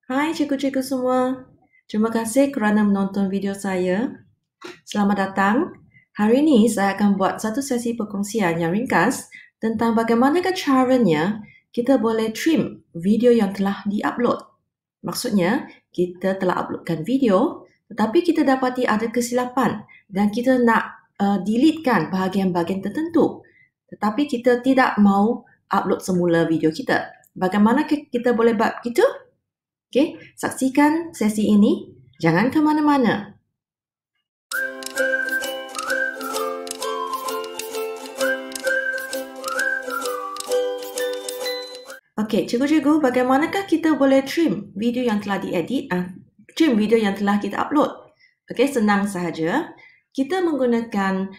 Hai cikgu-cikgu semua. Terima kasih kerana menonton video saya. Selamat datang. Hari ini saya akan buat satu sesi perkongsian yang ringkas tentang bagaimanakah caranya kita boleh trim video yang telah diupload. Maksudnya, kita telah uploadkan video tetapi kita dapati ada kesilapan dan kita nak deletekan bahagian-bahagian tertentu. Tetapi kita tidak mahu upload semula video kita. Bagaimanakah kita boleh buat begitu? Okey, saksikan sesi ini. Jangan ke mana-mana. Okey, cikgu-cikgu, bagaimanakah kita boleh trim video yang telah diedit, trim video yang telah kita upload? Okey, senang sahaja. Kita menggunakan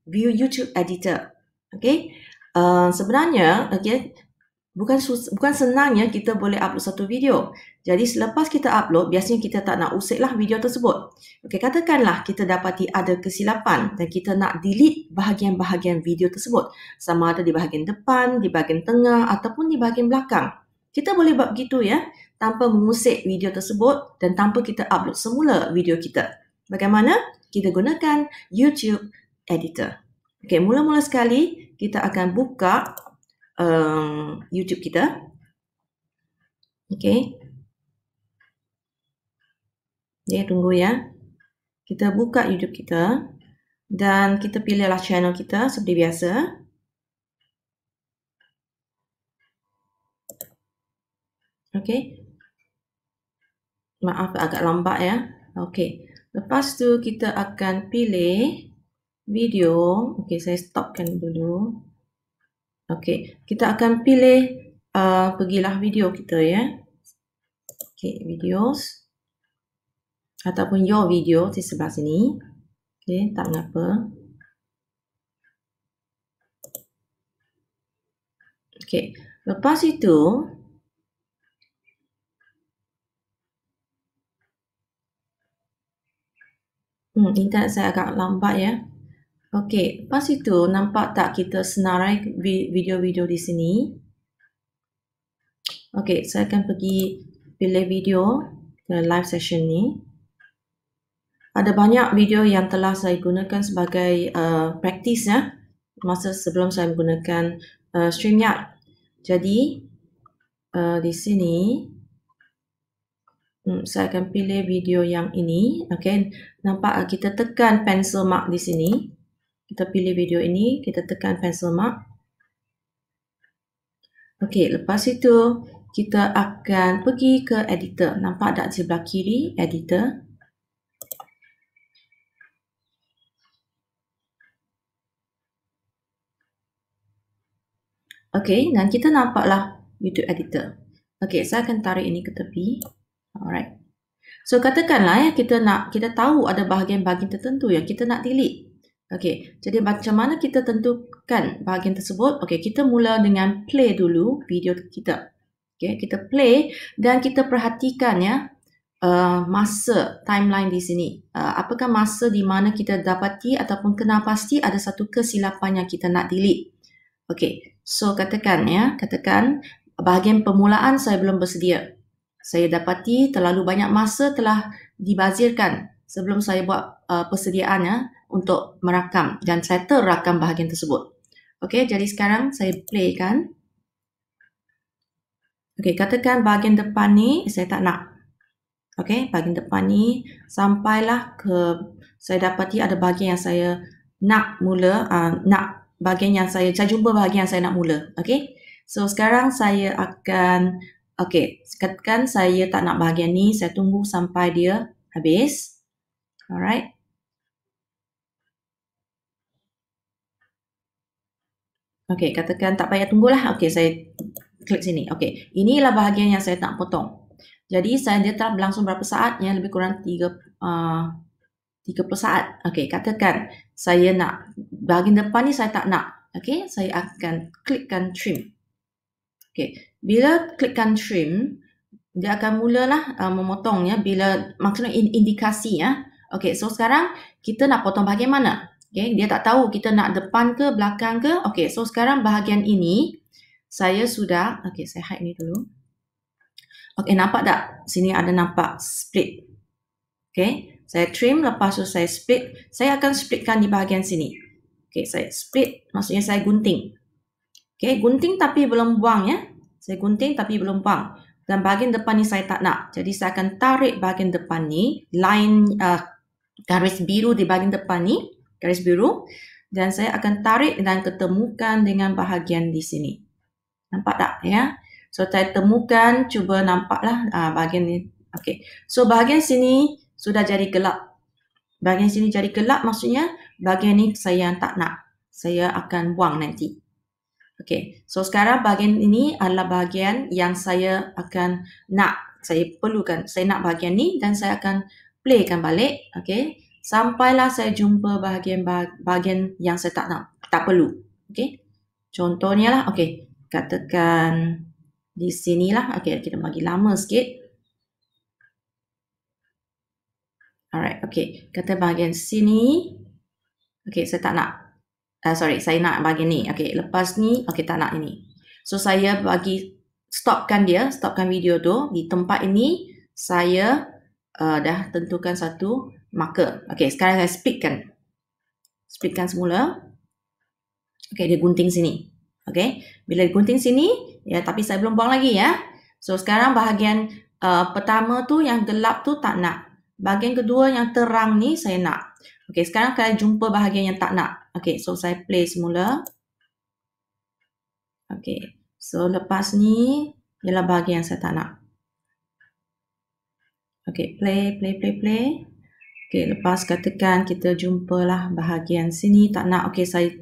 view YouTube editor. Okey, sebenarnya, okey, bukan senangnya kita boleh upload satu video. Jadi selepas kita upload, biasanya kita tak nak usiklah video tersebut. Okey, katakanlah kita dapati ada kesilapan dan kita nak delete bahagian-bahagian video tersebut. Sama ada di bahagian depan, di bahagian tengah ataupun di bahagian belakang. Kita boleh buat begitu ya, tanpa mengusik video tersebut dan tanpa kita upload semula video kita. Bagaimana? Kita gunakan YouTube editor. Okey, mula-mula sekali kita akan buka YouTube kita. Okey. Ya, tunggu ya. Kita buka YouTube kita dan kita pilihlah channel kita seperti biasa. Okey. Maaf agak lambat ya. Okey. Lepas tu kita akan pilih video. Okey, saya stopkan dulu. Okey, kita akan pilih pergilah video kita ya. Okey, videos ataupun your video di sebelah sini. Okey, tak mengapa. Okey, lepas itu internet saya agak lambat ya. Okey, lepas itu nampak tak kita senarai video-video di sini? Okey, saya akan pergi pilih video ke live session ni. Ada banyak video yang telah saya gunakan sebagai praktis ya, masa sebelum saya menggunakan StreamYard. Jadi di sini saya akan pilih video yang ini. Okey, nampak kita tekan pencil mark di sini. Kita pilih video ini, kita tekan pencil mark. Okey, lepas itu kita akan pergi ke editor. Nampak tak di sebelah kiri editor? Okey, dan kita nampaklah YouTube editor. Okey, saya akan tarik ini ke tepi. Alright. So katakanlah ya kita tahu ada bahagian-bahagian tertentu yang kita nak delete. Okey, jadi macam mana kita tentukan bahagian tersebut? Okey, kita mula dengan play dulu video kita. Okey, kita play dan kita perhatikan ya masa timeline di sini. Apakah masa di mana kita dapati ataupun kena pasti ada satu kesilapan yang kita nak delete. Okey, so katakan bahagian permulaan saya belum bersedia. Saya dapati terlalu banyak masa telah dibazirkan sebelum saya buat persediaan ya, untuk merakam dan saya terrakam bahagian tersebut. Okey, jadi sekarang saya playkan. Okey, katakan bahagian depan ni saya tak nak. Okey, bahagian depan ni sampailah ke saya dapati ada bahagian yang saya nak mula, bahagian yang saya jumpa bahagian yang saya nak mula. Okey, so sekarang saya akan katakan saya tak nak bahagian ni, saya tunggu sampai dia habis. Alright. Okey, katakan tak payah tunggulah. Okey, saya klik sini. Okey, inilah bahagian yang saya nak potong. Jadi dia telah berlangsung berapa saat? Yang lebih kurang 30 saat. Okey, katakan saya nak bahagian depan ni saya tak nak. Okey, saya akan klikkan trim. Okey, bila klikkan trim, dia akan mulalah memotong ya, bila maksudnya indikasi ya. Okey, so sekarang kita nak potong bahagian mana? Okey, dia tak tahu kita nak depan ke belakang ke. Okey, so sekarang bahagian ini saya sudah, okey saya hide ni dulu. Okey, nampak tak? Sini ada nampak split. Okey, saya trim, lepas tu saya split. Saya akan splitkan di bahagian sini. Okey, saya split, maksudnya saya gunting. Okey, gunting tapi belum buang ya. Saya gunting tapi belum buang. Dan bahagian depan ni saya tak nak. Jadi saya akan tarik bahagian depan ni, line garis biru di bahagian depan ni, garis biru. Dan saya akan tarik dan ketemukan dengan bahagian di sini. Nampak tak ya? So saya temukan, cuba nampaklah bahagian ni. Okey. So bahagian sini sudah jadi gelap. Bahagian sini jadi gelap maksudnya bahagian ni saya tak nak. Saya akan buang nanti. Okey. So sekarang bahagian ini adalah bahagian yang saya akan nak. Saya perlukan. Saya nak bahagian ni dan saya akan playkan balik. Okey. Sampailah saya jumpa bahagian yang saya tak nak. Tak perlu. Okey. Contohnya lah. Okey. Katakan di sinilah. Okey, kita bagi lama sikit. Alright, okey. Kata bahagian sini. Okey, saya tak nak. Saya nak bahagian ni. Okey, lepas ni, okey, tak nak ini. So, saya bagi stopkan video tu. Di tempat ini, saya dah tentukan satu marker. Okey, sekarang saya splitkan. Splitkan semula. Okey, dia gunting sini. Okey, bila gunting sini, ya, tapi saya belum buang lagi ya. So sekarang bahagian pertama tu yang gelap tu tak nak. Bahagian kedua yang terang ni saya nak. Okey, sekarang kalian jumpa bahagian yang tak nak. Okey, so saya play semula. Okey, so lepas ni ialah bahagian yang saya tak nak. Okey, play. Okey, lepas katakan kita jumpalah bahagian sini tak nak. Okey, saya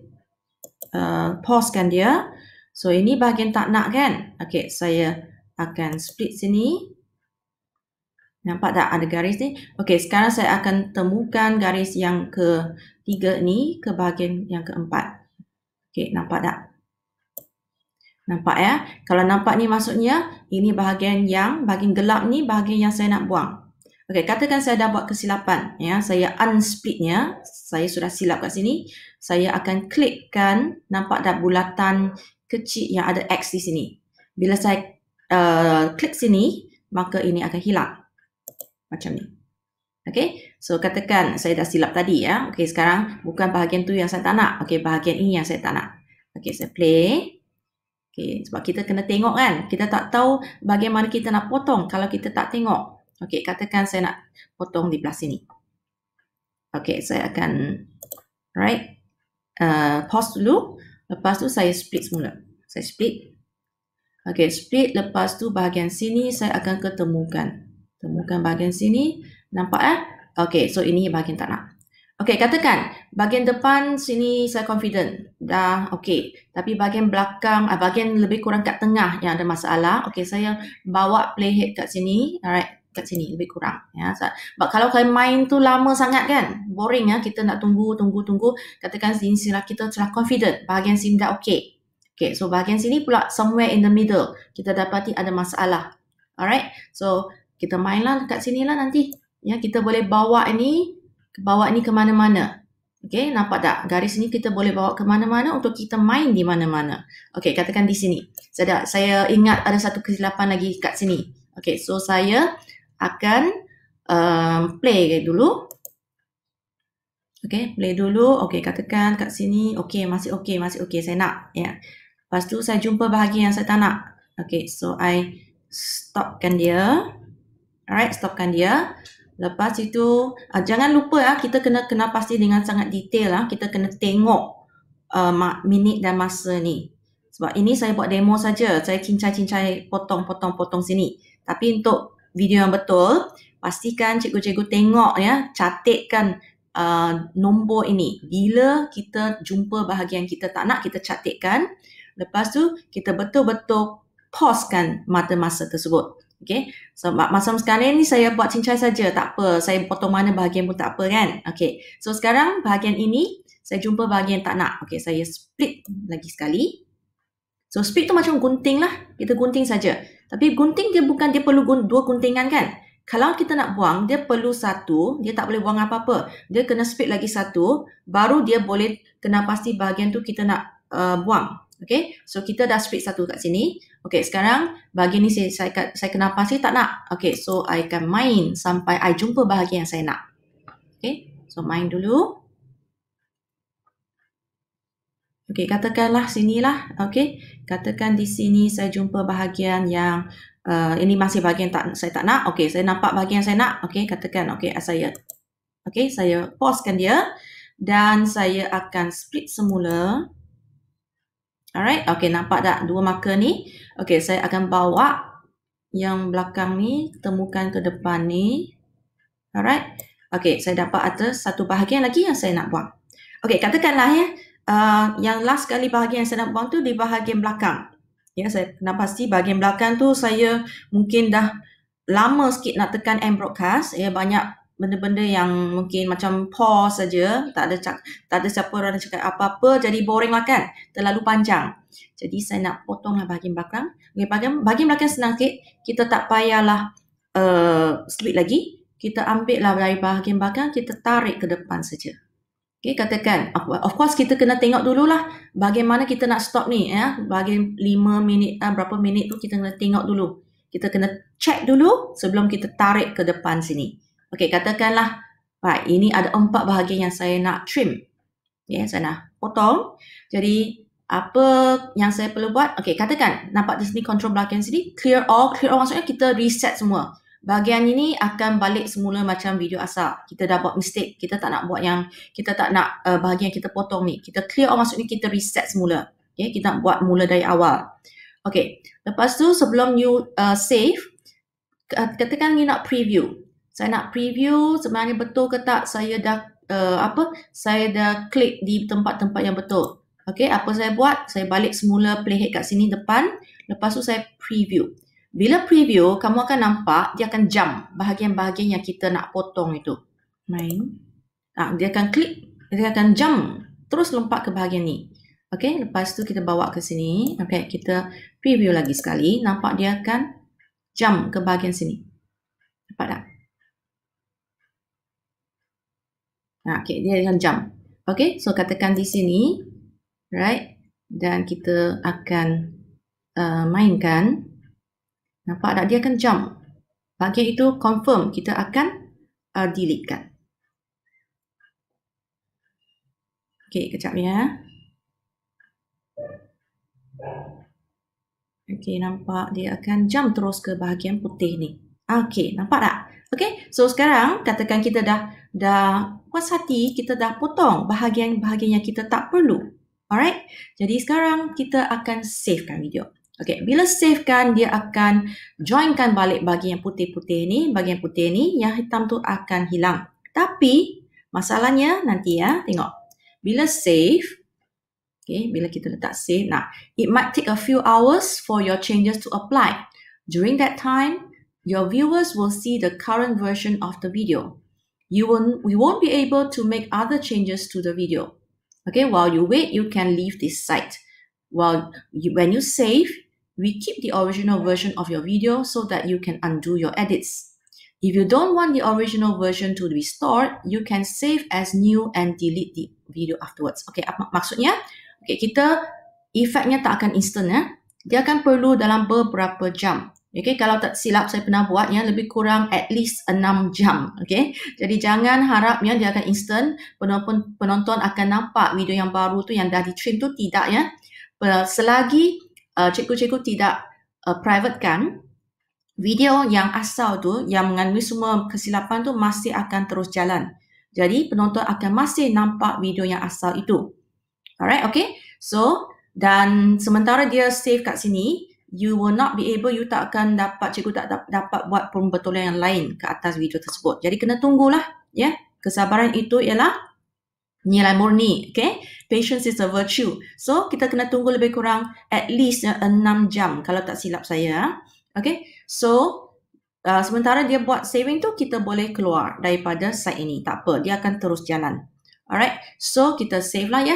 pausekan dia. So ini bahagian tak nak kan? Okey, saya akan split sini. Nampak tak ada garis ni? Okey, sekarang saya akan temukan garis yang ketiga ni ke bahagian yang keempat. Okey, nampak tak? Nampak ya? Kalau nampak ni maksudnya ini bahagian gelap ni bahagian yang saya nak buang. Okey, katakan saya dah buat kesilapan ya. Saya unsplitnya. Saya sudah silap kat sini. Saya akan klikkan, nampak tak bulatan kecil yang ada X di sini. Bila saya klik sini, maka ini akan hilang. Macam ni. Okey, so katakan saya dah silap tadi ya. Okey, sekarang bukan bahagian tu yang saya tak nak. Okey, bahagian ini yang saya tak nak. Okey, saya play. Okey, sebab kita kena tengok kan. Kita tak tahu bagaimana kita nak potong kalau kita tak tengok. Okey, katakan saya nak potong di belah sini. Okey, saya akan pause dulu. Lepas tu saya split semula. Saya split. Okey, split. Lepas tu bahagian sini saya akan ketemukan. Temukan bahagian sini. Nampak Okey, so ini bahagian tak nak. Okey, katakan bahagian depan sini saya confident. Dah okey. Tapi bahagian belakang, bahagian lebih kurang kat tengah yang ada masalah. Okey, saya bawa playhead kat sini. Alright, kat sini lebih kurang. Ya. Sebab kalau kalian main tu lama sangat kan, boring ya. Kita nak tunggu. Katakan sini kita telah confident. Bahagian sini dah okey. Okey, so bahagian sini pula somewhere in the middle. Kita dapati ada masalah. Alright, so kita mainlah dekat sini lah nanti. Ya, kita boleh bawa ini ke mana-mana. Okey, nampak tak? Garis ni kita boleh bawa ke mana-mana untuk kita main di mana-mana. Okey, katakan di sini. Saya ingat ada satu kesilapan lagi kat sini. Okey, so saya akan play dulu. Okey, play dulu. Okey, katakan kat sini. Okey, masih okey. Saya nak. Ya. Lepas tu saya jumpa bahagian yang saya tak nak. Okey, so I stopkan dia. Alright, stopkan dia. Lepas itu, jangan lupa kita kena pasti dengan sangat detail kita kena tengok minit dan masa ni. Sebab ini saya buat demo saja. Saya cincai-cincai potong sini. Tapi untuk video yang betul, pastikan cikgu-cikgu tengok catatkan nombor ini. Bila kita jumpa bahagian kita tak nak, kita catatkan. Lepas tu, kita betul-betul pausekan masa tersebut. Okay, so masa sekarang ni saya buat cincai saja, tak apa. Saya potong mana bahagian pun tak apa kan. Okay, so sekarang bahagian ini saya jumpa bahagian tak nak. Okay, saya split lagi sekali. So split tu macam gunting lah. Kita gunting saja. Tapi gunting dia perlu dua guntingan kan. Kalau kita nak buang, dia perlu satu. Dia tak boleh buang apa-apa. Dia kena split lagi satu. Baru dia boleh kena pasti bahagian tu kita nak buang. Okay, so kita dah split satu kat sini. Okay, sekarang bahagian ni saya kena pasti tak nak. Okay, so I akan main sampai I jumpa bahagian yang saya nak. Okay, so main dulu. Okay, katakanlah sinilah. Okay, katakan di sini saya jumpa bahagian yang ini masih bahagian saya tak nak. Okay, saya nampak bahagian yang saya nak. Okay, katakan saya pausekan dia dan saya akan split semula. Alright, okay, nampak tak dua marker ni? Okay, saya akan bawa yang belakang ni, temukan ke depan ni. Alright, okay, saya dapat ada satu bahagian lagi yang saya nak buang. Okay, katakanlah ya, yang last kali bahagian yang saya nak buang tu di bahagian belakang. Ya, saya kena pasti bahagian belakang tu saya mungkin dah lama sikit nak tekan end broadcast. Ya, banyak benda-benda yang mungkin macam pause saja, tak ada siapa orang cakap apa-apa, jadi boring lah kan, terlalu panjang. Jadi saya nak potonglah bahagian belakang. Okay, bahagian belakang senang sikit, kita tak payahlah split lagi. Kita ambil lah dari bahagian belakang, kita tarik ke depan saja. Okay, katakan, of course kita kena tengok dululah bagaimana kita nak stop ni. Ya. Bahagian 5 minit, berapa minit tu kita kena tengok dulu. Kita kena check dulu sebelum kita tarik ke depan sini. Okay, katakanlah, right, ini ada 4 bahagian yang saya nak trim. Okay, saya nak potong. Jadi, apa yang saya perlu buat? Okay, katakan, nampak di sini control bahagian sini, clear all. Clear all maksudnya kita reset semua. Bahagian ini akan balik semula macam video asal. Kita dah buat mistake. Kita tak nak buat bahagian yang kita potong ni. Kita clear all maksudnya kita reset semula. Okay, kita nak buat mula dari awal. Okay, lepas tu sebelum you save, katakan you nak preview. Saya nak preview sebenarnya betul ke tak saya dah saya dah klik di tempat-tempat yang betul. Okay, apa saya buat? Saya balik semula playhead kat sini depan. Lepas tu saya preview. Bila preview, kamu akan nampak dia akan jump bahagian-bahagian yang kita nak potong itu. Main. Dia akan klik, dia akan jump terus lompat ke bahagian ni. Okay, lepas tu kita bawa ke sini. Okay, kita preview lagi sekali. Nampak dia akan jump ke bahagian sini. Nampak tak? Okay, dia akan jump. Okay, so katakan di sini, right? Dan kita akan mainkan. Nampak tak? Dia akan jump. Bahagian itu confirm kita akan delete kan. Okay, kejap ya. Okay, nampak dia akan jump terus ke bahagian putih ni. Okay, nampak tak? Okay, so sekarang katakan kita dah puas hati, kita dah potong bahagian-bahagian yang kita tak perlu. Alright, jadi sekarang kita akan savekan video. Okay, bila savekan, dia akan joinkan balik bahagian putih-putih ni. Bahagian putih ni, yang hitam tu akan hilang. Tapi, masalahnya nanti ya, tengok. Bila save, okay, bila kita letak save, it might take a few hours for your changes to apply. During that time, your viewers will see the current version of the video. We won't be able to make other changes to the video. Okay, while you wait, you can leave this site. When you save, we keep the original version of your video so that you can undo your edits. If you don't want the original version to be stored, you can save as new and delete the video afterwards. Okay, apa maksudnya? Okay, efeknya tak akan instant ya. Dia akan perlu dalam beberapa jam. Okay, kalau tak silap saya pernah buat ya, lebih kurang at least 6 jam. Okay, jadi jangan harapnya dia akan instant. Penonton akan nampak video yang baru tu yang dah di trim tu, tidak ya. Selagi cikgu-cikgu tidak privatekan, video yang asal tu yang mengandungi semua kesilapan tu masih akan terus jalan. Jadi penonton akan masih nampak video yang asal itu. Alright, okay. So, dan sementara dia save kat sini, you tak akan dapat, cikgu tak dapat buat pembetulan yang lain ke atas video tersebut. Jadi kena tunggulah ya. Kesabaran itu ialah nilai murni, okay? Patience is a virtue. So, kita kena tunggu lebih kurang at least 6 jam kalau tak silap saya. Okay? So, sementara dia buat saving tu, kita boleh keluar daripada site ini. Tak apa, dia akan terus jalan. Alright? So, kita save lah ya.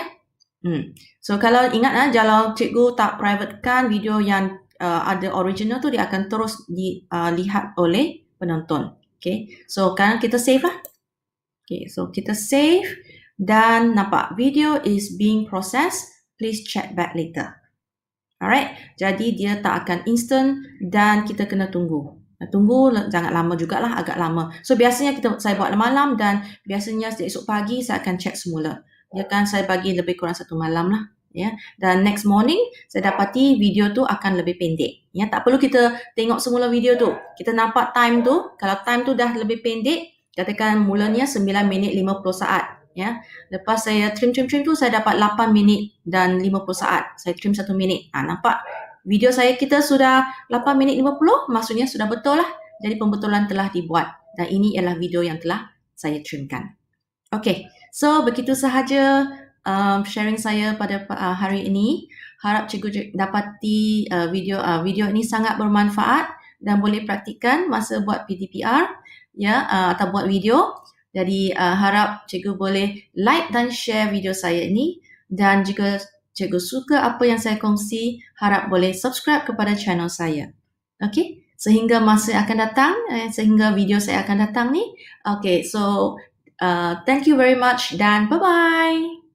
So, kalau ingat kalau cikgu tak privatekan video yang ada original tu, dia akan terus dilihat oleh penonton. Okay? So, sekarang kita save lah. Okay, so kita save. Dan nampak video is being processed. Please check back later. Alright, jadi dia tak akan instant dan kita kena tunggu. Tunggu jangan lama jugalah, agak lama. So biasanya saya buat malam dan biasanya esok pagi saya akan check semula. Ya kan, saya bagi lebih kurang 1 malam lah. Ya, dan next morning saya dapati video tu akan lebih pendek. Ya, tak perlu kita tengok semula video tu. Kita nampak time tu, kalau time tu dah lebih pendek, katakan mulanya 9 minit 50 saat. Ya, lepas saya trim tu saya dapat 8 minit dan 50 saat. Saya trim 1 minit. Nampak video saya kita sudah 8 minit 50, maksudnya sudah betul lah. Jadi pembetulan telah dibuat dan ini ialah video yang telah saya trimkan. Okay, so begitu sahaja sharing saya pada hari ini. Harap cikgu dapati video ini sangat bermanfaat dan boleh praktikkan masa buat PDPR ya, atau buat video. Jadi harap cikgu boleh like dan share video saya ini, dan jika cikgu suka apa yang saya kongsi, harap boleh subscribe kepada channel saya. Okay, sehingga masa akan datang, sehingga video saya akan datang ni. Okay, so thank you very much dan bye-bye.